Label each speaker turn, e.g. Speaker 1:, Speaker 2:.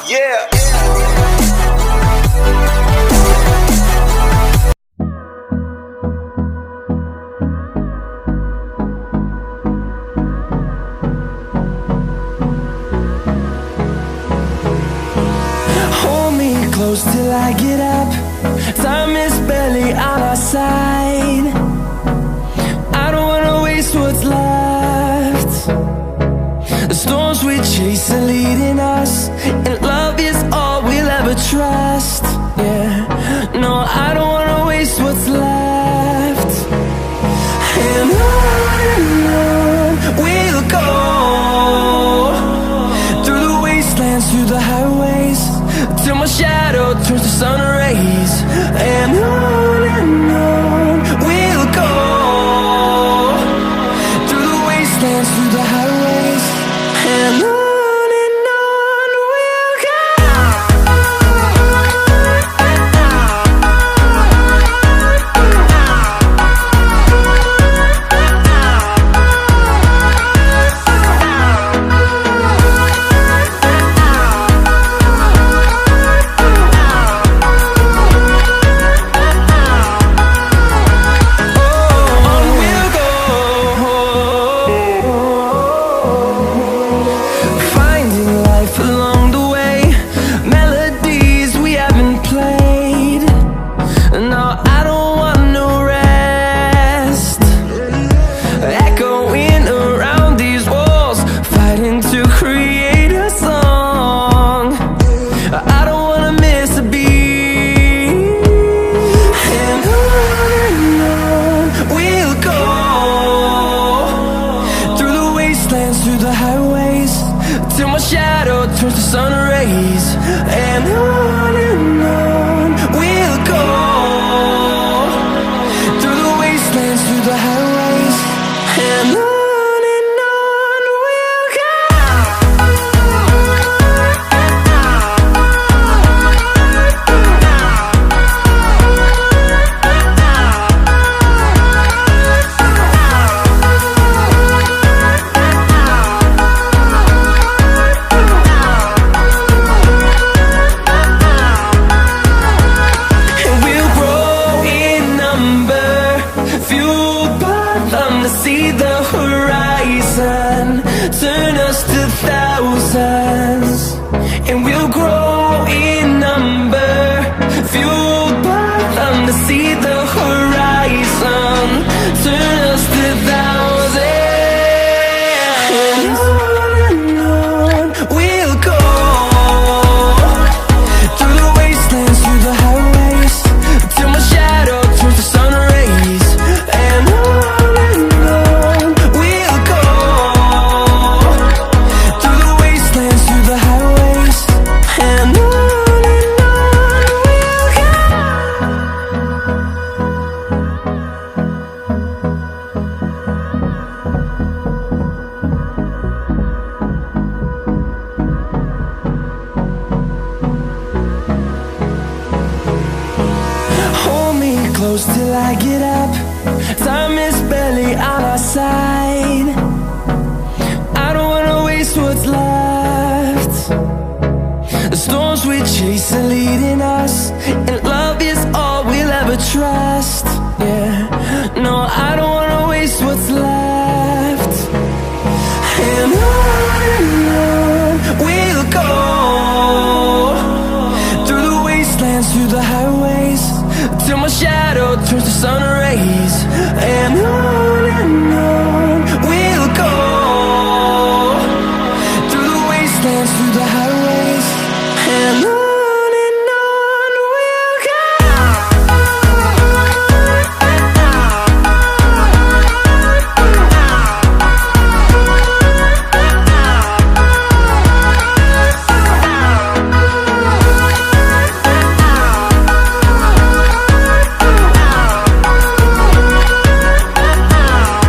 Speaker 1: Yeah.
Speaker 2: Hold me close till I get up. Time is barely on our side. I don't wanna waste what's left. The storms we chase are leading us, and love is all we'll ever trust. Yeah, no, I don't wanna waste what's left. And on we'll go, through the wastelands, through the highways, till my shadow turns to sun rays. And on we'll go, through the wastelands, through the highways, and on we'll go. Through the highways, till my shadow turns to sun rays. And on we'll go, through the wastelands, through the highways, and on we'll go. See the horizon, turn us to thousands, and we'll grow in number, fueled by them. To see the horizon, turn us to thousands, and on we'll go, through the wastelands, through the highways, till my shadow turns to sun rays. And close till I get up. Time is barely on our side. I don't wanna waste what's left. The storms we chase are leading us, and love is all we'll ever trust. Yeah, no, I don't wanna waste what's left.